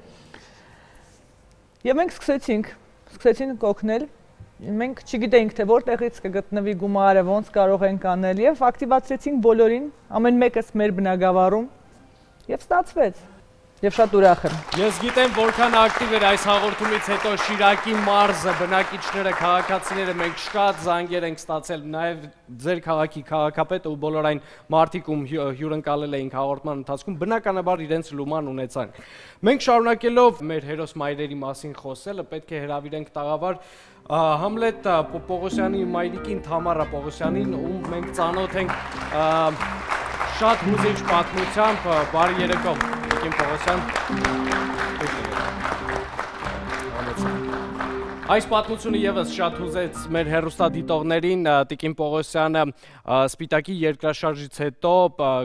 Եվ մենք սկսեցինք օգնել, մենք չգիտեինք թե որտեղից կգտնվի գումարը, ոնց կարող ենք անել եւ ակտիվացրեցինք բոլորին, ամեն մեկս մեր բնակավարում եւ ստացվեց։ Եվ շատ ուրախ եմ։ Ես գիտեմ որքան ակտիվ էր այս հաղորդումից հետո Շիրակի մարզը, բնակիչները, քաղաքացիները, մենք շատ զանգեր ենք ստացել, նաև ձեր քաղաքի քաղաքապետը ու բոլոր այն մարդիկ, ում հյուրընկալել էինք հաղորդման ընթացքում, բնականաբար իրենց լուման ունեցան։ Մենք շարունակելով մեր հերոս մայրերի մասին խոսելը, պետք է հրավիրենք տաղավար Համլետ Պողոսյանի մայրիկին, Թամարա Պողոսյանին, ում մենք ծանոթ ենք շատ հուզիչ պատմությամբ, բարի երեկո, Տիկին Պողոսյան։ Այս պատմությունը եւս շատ հուզեց մեր հեռուստադիտողներին, Տիկին Պողոսյանը սպիտակի երկրաշարժից հետո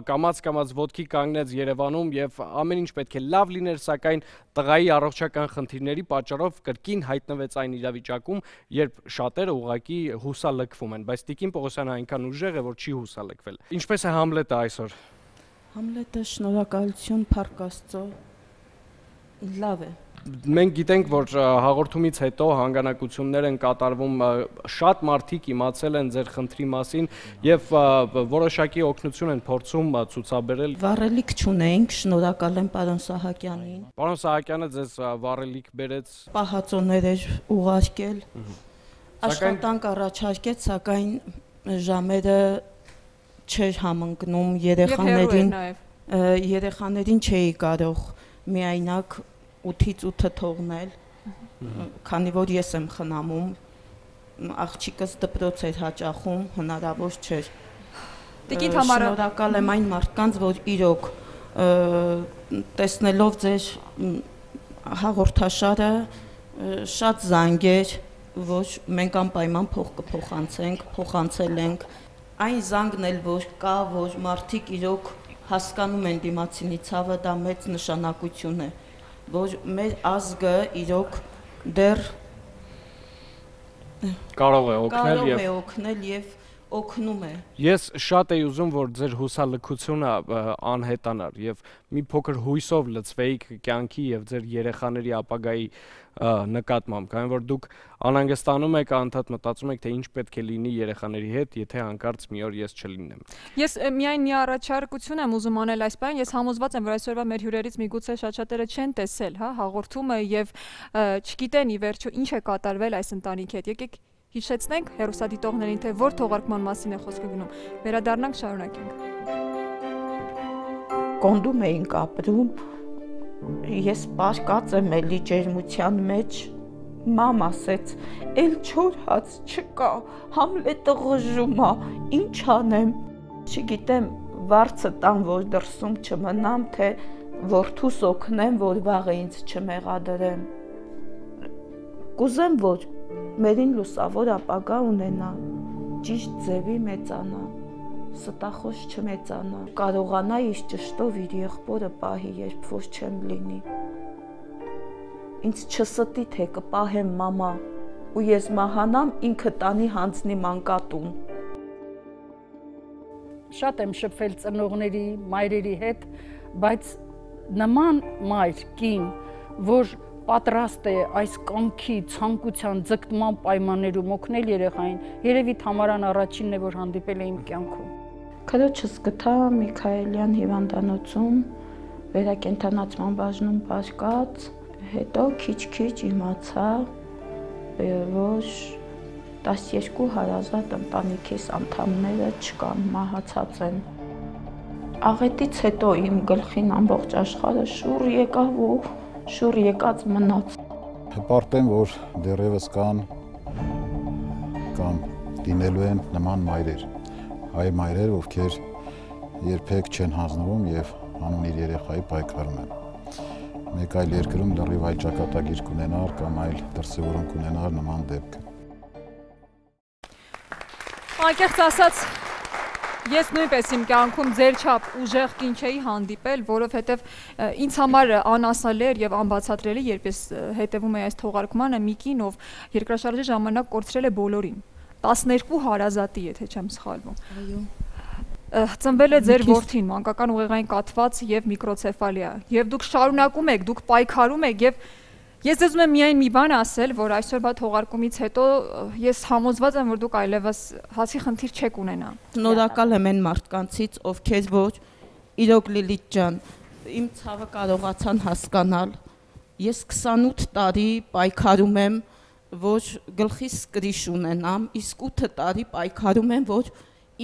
կամաց ոտքի կանգնեց Երևանում եւ ամեն ինչ պետք է լավ լիներ, սակայն տղայի առողջական խնդիրների պատճառով կրկին հայտնվեց այն իրավիճակում, երբ շատերը ուղղակի հուսալքվում են, բայց Տիկին Պողոսյանը այնքան ուժեղ է, որ չի հուսալքվել։ Ինչպես է Համլետը այսօր։ Համլետը շնորհակալություն, փառք Աստծո, լավ է։ Մենք գիտենք, որ հաղորդումից հետո հանգանակություններ են կատարվում, շատ մարդիկ իմացել են ձեր խնդրի մասին եւ որոշակի օգնություն են փորձում ցուցաբերել։ Վառելիք չունենք, շնորհակալ եմ պարոն Սահակյանին։ Պարոն Սահակյանը ձեզ վառելիք բերեց։ Պահածոներ էր ուղարկել։ Աշխատանք առաջարկեց, սակայն ժամերը չէր համընկնում երեխաներին չէի կարող միայնակ 8-ից 8-ը թողնել, քանի որ ես եմ խնամում, աղջիկս դպրոց էր հաճախում, հնարավոր չէր։ Շնորհակալ եմ այն մարդկանց, որ իրոք տեսնելով ձեր հաղորդաշարը շատ զանգեր, որ մենք անպայման փող կփոխանցենք, փոխանցել ենք, այն զանգն էլ որ կա, որ մարդիկ իրոք հասկանում են դիմացինի ցավը, դա մեծ նշանակություն է, որ մեր ազգը իրոք դեռ կարող է օգնել եւ օգնում է։ Ես շատ էի ուզում, որ ձեր հուսալքությունը անհետանար եւ մի փոքր հույսով լցվեիք կյանքի եւ ձեր երեխաների ապագայի նկատմամբ, քանի որ դուք անհանգստանում եք, անդադ մտածում եք, թե ինչ պետք է լինի երեխաների հետ, եթե հանկարծ մի օր ես չլինեմ։ Ես միայն մի առաջարկություն եմ ուզում անել այս բան, ես համոզված եմ, որ այսօրվա մեր հյուրերից միգուցե շատ-շատերը չեն տեսել, հա, հաղորդումը եւ չգիտեն ի վերջո ինչ է կատարվել այս ընտանիքի հետ։ Եկեք հիշեցնենք հեռուստադիտողներին, թե որ թողարկման մասին է խոսքը գնում։ Վերադառնանք, շարունակենք։ Կոնդում էինք ապրում, Ես պարկած եմ էլի ջերմության մեջ, մամ ասեց, էլ չոր հաց չկա, Համլետը ղժում ա, ինչ անեմ, չգիտեմ, վարձը տան, որ դրսում չմնամ, թե որդուս օգնեմ, որ վաղը ինձ չմեղադրեմ։ Կուզեմ, որ մերին լուսավոր ապագա ունենա, ճիշտ ձևի մեծանա, ստախոս չմեծանա, կարողանա իր ճշտով իր եղբորը պահի, երբ որ չեմ լինի։ Ինձ չստի, թե կպահեմ մամա, ու ես մահանամ, ինքը տանի հանձնի մանկատուն։ Շատ եմ շփվել ծնողների, մայրերի հետ, բայց նման մայր, կին, որ պատրաստ է այս կամքի, ցանկության, ձգտման պայմաններում օգնել երեխային, երևի Թամարան առաջինն է, որ հանդիպել է իմ կյանքում։ Քրոջս գտա Միքայելյան հիվանդանոցում, վերակենդանացման բաժնում բաժկած, հետո քիչ-քիչ իմացա, որ 12 հարազատ ընտանիքիս անդամները չկան, մահացած են։ Աղետից հետո իմ գլխին ամբողջ աշխարհը շուռ եկավ ու շուռ եկած մնաց։ Հպարտ եմ, որ դեռևս կան կամ լինելու են նման մայրեր, հայ մայրեր, ովքեր երբեք չեն հանձնվում եւ հանուն իր երեխայի պայքարում են։ Մեկ այլ երկրում լրիվ այլ ճակատագիր կունենար կամ այլ դրսևորում կունենար նման դեպքը։ Անկեղծ ասած, ես նույնպես իմ կյանքում ձեր չափ ուժեղ կին չէի հանդիպել, որովհետև ինձ համար անասնալի էր եւ անբացատրելի, երբ ես հետևում էի այս թողարկմանը, մի կին, ով երկրաշարժի ժամանակ կորցրել է բոլորին, 12 հարազատի, եթե չեմ սխալվում։ Այո։ Ծնվել է ձեր որդին, մանկական ուղեղային կաթված եւ միկրոցեֆալիա, եւ դուք շարունակում եք, դուք պայքարում եք եւ ես ուզում եմ միայն մի բան ասել, որ այսօրվա թողարկումից հետո ես համոզված եմ, որ դուք այլևս հացի խնդիր չեք ունենա։ Շնորհակալ եմ այն մարդկանցից, ովքեր որ իրոք Լիլիթ ջան, իմ ցավը կարողացան հասկանալ։ Ես 28 տարի պայքարում եմ, որ գլխիս կրիշ ունենամ, իսկ 8 տարի պայքարում եմ, որ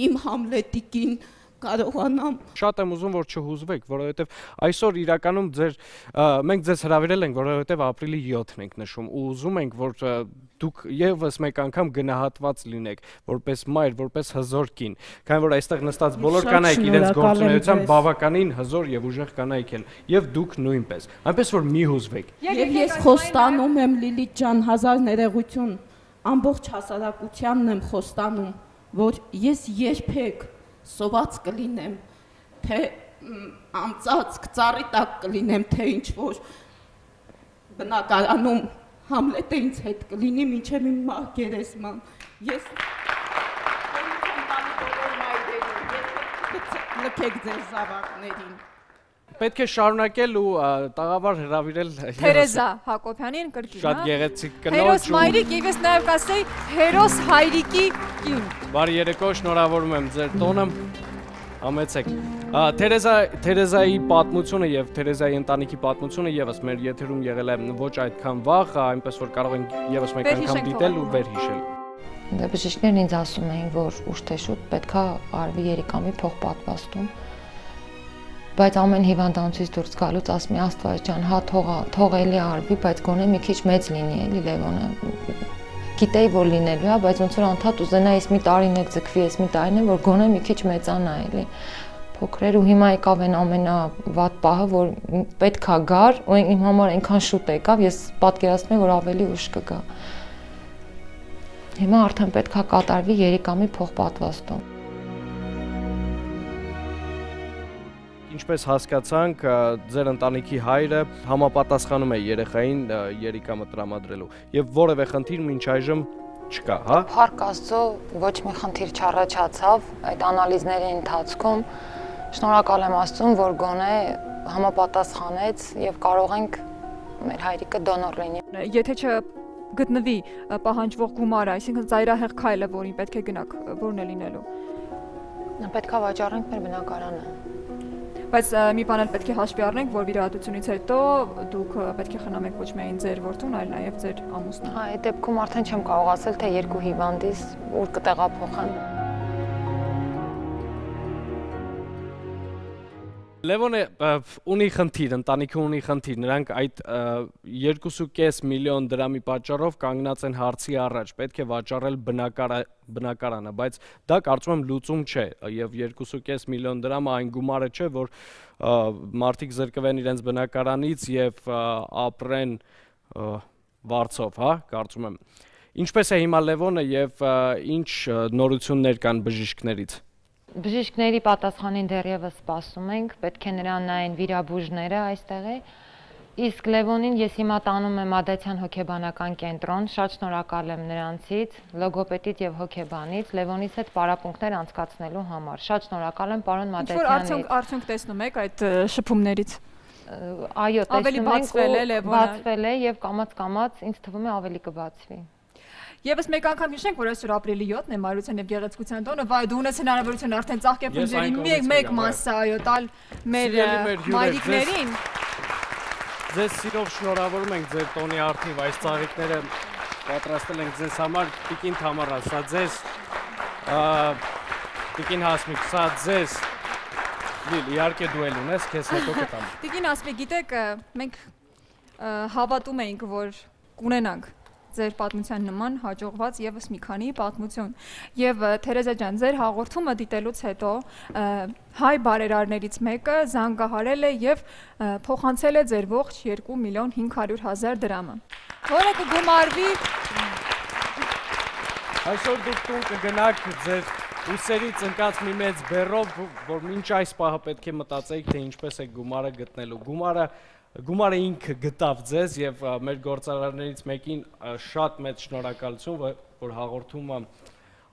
իմ Համլետիկին կարողանամ։ Շատ եմ ուզում, որ չհուզվեք, որովհետև այսօր իրականում մենք ձեզ հրավիրել ենք, որովհետև ապրիլի 7-ն ենք նշում ու ուզում ենք, որ դուք եւս մեկ անգամ գնահատված լինեք, որպես մայր, որպես հզոր կին, քանի որ այստեղ նստած բոլոր կանայք իրենց գործունեությամբ բավականին հզոր եւ ուժեղ կանայք են, եւ դուք նույնպես։ Այնպես որ մի հուզվեք։ Եվ ես խոստանում եմ Լիլիթ ջան, հազար ներողություն, ամբողջ հասարակությանն եմ խոստանում, որ ես երբեք սոված կլինեմ, թե անցած ծառի տակ կլինեմ, թե ինչ որ բնակարանում Համլետը ինձ հետ կլինի մինչև իմ մահկերեսման։ Ես լքեք ձեր զավակներին։ Պետք է շարունակել ու տաղավար հրավիրել Թերեզա Հակոբյանին կրկին, շատ գեղեցիկ կնոջ։ Հերոս մայրիկ եւ ես նաեւ կասեի հերոս հայրիկի կին։ Բարի երեկո, շնորհավորում եմ ձեր տոնը։ Համեցեք։ Թերեզայի պատմությունը եւ Թերեզայի ընտանիքի պատմությունը եւս մեր եթերում եղել է ոչ այդքան վաղ, այնպես որ կարող ենք եւս մեկ անգամ դիտել ու վերհիշել։ Դե բժիշկներն ինձ ասում էին, որ ուշ թե շուտ պետքա արվի երիկամի փոխպատվաստում։ Բայց ամեն հիվանդանոցից դուրս գալուց ասում եմ Աստված ջան, հա թող էլի արվի, բայց գոնե մի քիչ մեծ լինի էլի Լևոնը։ Գիտեի որ լինելու է, բայց ոնց որ անդադ ուզենայի ես մի տարին եք ձգվի, ես մի տարին եմ, որ գոնե մի քիչ մեծանա էլի։ Փոքրեր ու հիմա եկավ այն ամենավատ պահը, որ պետքա գար, ու իմ համար այնքան շուտ եկավ, ես պատկերացնում եմ, որ ավելի ուշ կգա։ Հիմա արդեն պետքա կատարվի երիկամի փոխպատվաստում։ Ինչպես հասկացանք, ձեր ընտանիքի հայրը համապատասխանում է երեխային երիկամը տրամադրելու եւ որևէ խնդիր մինչ այժմ չկա, հա։ Փառք Աստծո, ոչ մի խնդիր չառաջացավ այդ անալիզների ընթացքում։ Շնորհակալ եմ Աստծուն, որ գոնե համապատասխանեց եւ կարող ենք մեր հայրիկը դոնոր լինի։ Եթե չգտնվի պահանջվող գումարը, այսինքն ծայրահեղ քայլը, որին պետք է գնաք, որն է լինելու։ Պետքա վաճառենք մեր բնակարանը։ Բայց մի բան էլ պետք է հաշվի առնենք, որ վիրահատությունից հետո դուք պետք է խնամեք ոչ միայն ձեր որդուն, այլ նաև ձեր ամուսնուն։ Հա, այդ դեպքում արդեն չեմ կարող ասել, թե երկու հիվանդից ուր կտեղափոխեն։ Լևոնը ունի խնդիր, ընտանիքը ունի խնդիր, նրանք այդ 2.5 միլիոն դրամի պատճառով կանգնած են հարցի առաջ, պետք է վաճառել բնակարանը, բայց դա կարծում եմ լուծում չէ, եւ 2.5 միլիոն դրամը այն գումարը չէ, որ մարդիկ զրկվեն իրենց բնակարանից եւ ապրեն վարձով, հա, կարծում եմ։ Ինչպես է հիմա Լևոնը եւ ինչ նորություններ կան բժիշկներից։ Բժիշկների պատասխանին դեռևս սպասում ենք, պետք է նրան նայեն վիրաբույժները այստեղի։ Իսկ Լևոնին ես հիմա տանում եմ Ադացյան հոգեբանական կենտրոն, շատ շնորհակալ եմ նրանցից, լոգոպեդից եւ հոգեբանից, Լևոնից հետ պարապմունքներ անցկացնելու համար։ Շատ շնորհակալ եմ պարոն Մադեցյանից։ Ինչ-որ արդյունք տեսնում եք այդ շփումներից։ Այո, տեսնում ենք, բացվել է եւ կամաց-կամաց ինձ թվում է ավելի կբացվի։ Եվս մեկ անգամ հիշենք, որ այսօր ապրիլի 7-ն է Մարության եւ Գեղեցկության տոնը, վայ դու ունես հնարավորություն արդեն ծաղկեփնջերի մեկ մասը, այո, տալ մեր մայրիկներին։ Ձեզ սիրով շնորհավորում ենք ձեր տոնի արդիվ, այս ծաղիկները պատրաստել ենք ձեզ համար, Տիկին Թամարա, սա ձեզ, Տիկին Հասմիկ, սա ձեզ, Լիլ, իհարկե դու էլ ունես, քեզ հետո կտամ։ Տիկին Հասմիկ, գիտեք, մենք հավատում էինք, որ կունենանք ձեր պատմության նման հաջողված եւս մի քանի պատմություն եւ Թերեզա ջան ձեր հաղորդումը դիտելուց հետո հայ բարերարներից մեկը զանգահարել է եւ փոխանցել է ձեր ողջ 2 միլիոն 500 հազար դրամը որը կգումարվի այսօր դուք տուն կգնաք ձեր ուսերից ընկած մի մեծ բեռով որ մինչ այս պահը պետք է մտածեիք թե ինչպես է գումարը գտնելու Գումարը ինքը գտավ ձեզ եւ մեր գործարարներից մեկին շատ մեծ շնորհակալություն, որ հաղորդումը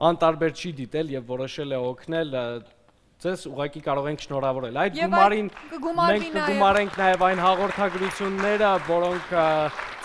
անտարբեր չի դիտել եւ որոշել է օգնել ձեզ ուղղակի կարող ենք շնորհավորել։ Այդ գումարին մենք կգումարենք նաեւ այն հաղորդագրությունները, որոնք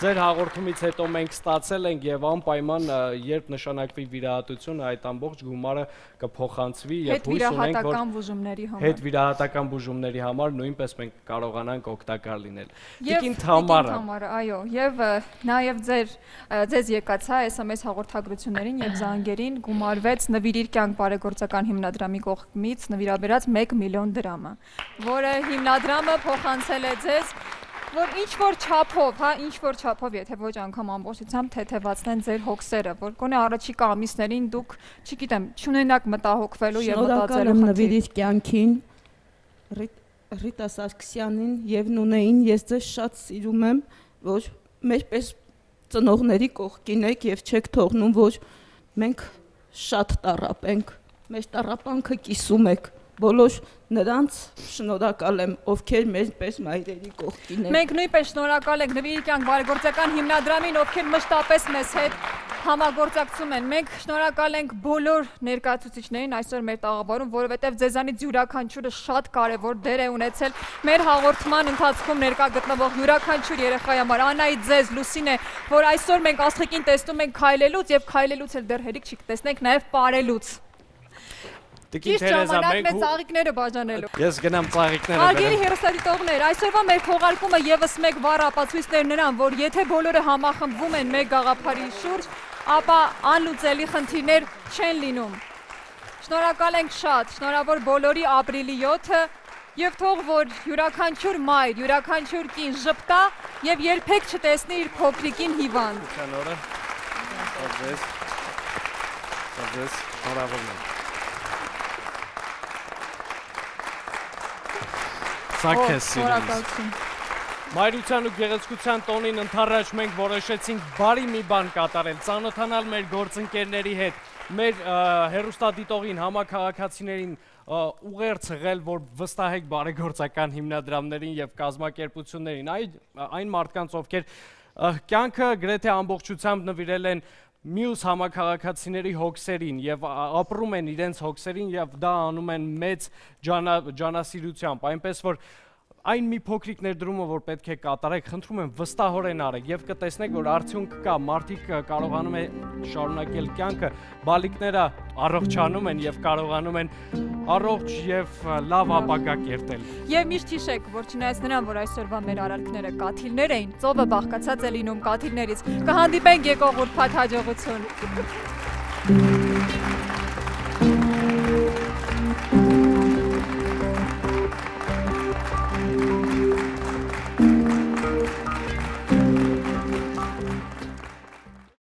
ձեր հաղորդումից հետո մենք ստացել ենք եւ անպայման երբ նշանակվի վիրահատությունը, այդ ամբողջ գումարը կփոխանցվի եւ հույս ունենք, որ հետ վիրահատական բուժումների համար նույնպես մենք կարողանանք օգտակար լինել։ Տիկին Թամարա, այո, եւ նաեւ ձեզ եկած է SMS հաղորդագրություններին եւ զանգերին գումարվեց Նվիրիր կյանք բարեգործական հիմնադրամի կողմից նվիրաբերած 1 միլիոն դրամը, որը հիմնադրամը փոխանցել է ձեզ որ ինչ-որ չափով, հա, ինչ-որ չափով, եթե ոչ անգամ ամբողջությամբ թեթևացնեն ձեր հոգսերը, որ գոնե առաջիկա ամիսներին դուք, չգիտեմ, չունենաք մտահոգվելու եւ մտածելու խնդիր։ Նվիրիր կյանքին Ռիտա Սարգսյանին եւ Նունեին ես ձեզ շատ սիրում եմ, որ մեջպես ծնողների կողքին եք եւ չեք թողնում, որ մենք շատ տառապենք, մեր տառապանքը կիսում եք։ Բոլոր նրանց շնորհակալ եմ, ովքեր մեզպես մայրերի կողքին են։ Մենք նույնպես շնորհակալ ենք Նվիրիր կյանք բարեգործական հիմնադրամին, ովքեր մշտապես մեզ հետ համագործակցում են։ Մենք շնորհակալ ենք բոլոր ներկայացուցիչներին այսօր մեր տաղավարում, որովհետև ձեզանից յուրաքանչյուրը շատ կարևոր դեր է ունեցել մեր հաղորդման ընթացքում ներկա գտնվող յուրաքանչյուր երեխայի համար։ Անայի ձեզ, Լուսինե, որ այսօր մենք աստղիկին տեսնում ենք քայլելուց եւ քայլելուց էլ դեռ հերիք չի կտեսնենք նաեւ պարելուց։ Տիկին Թերեզա, մենք ծաղիկները բաժանելու։ Ես գնամ ծաղիկները Հարգելի հեռուստադիտողներ, այսօրվա մեր թողարկումը եւս մեկ բառ ապացույցներ նրան, որ եթե բոլորը համախմբվում են մեկ գաղափարի շուրջ, ապա անլուծելի խնդիրներ չեն լինում։ Շնորհակալ ենք շատ, շնորհավոր բոլորի ապրիլի 7-ը եւ թող որ յուրաքանչյուր մայր, յուրաքանչյուր կին ժպտա եւ երբեք չտեսնի իր փոքրիկին հիվանդ։ Սա քեզ սիրում։ Մայրության ու գեղեցկության տոնին ընդառաջ մենք որոշեցինք բարի մի բան կատարել, ծանոթանալ մեր գործընկերների հետ, մեր հեռուստադիտողին, համաքաղաքացիներին ուղերձ ղել, որ վստահեք բարեգործական հիմնադրամներին եւ կազմակերպություններին, այն մարդկանց, ովքեր կյանքը գրեթե ամբողջությամբ նվիրել են մյուս համաքաղաքացիների հոգսերին եւ ապրում են իրենց հոգսերին եւ դա անում են մեծ ջանասիրությամբ, այնպես որ այն մի փոքրիկ ներդրումը, որ պետք է կատարեք, խնդրում եմ վստահորեն արեք եւ կտեսնեք, որ արդյունք կա, մարդիկ կարողանում են շարունակել կյանքը, բալիկները առողջանում են եւ կարողանում են առողջ եւ լավ ապագա կերտել։ Եվ միշտ հիշեք, որ չնայած նրան, որ այսօրվա մեր արարքները կաթիլներ էին, ծովը բաղկացած է լինում կաթիլներից։ Կհանդիպենք եկող ուրբաթ հաջողություն։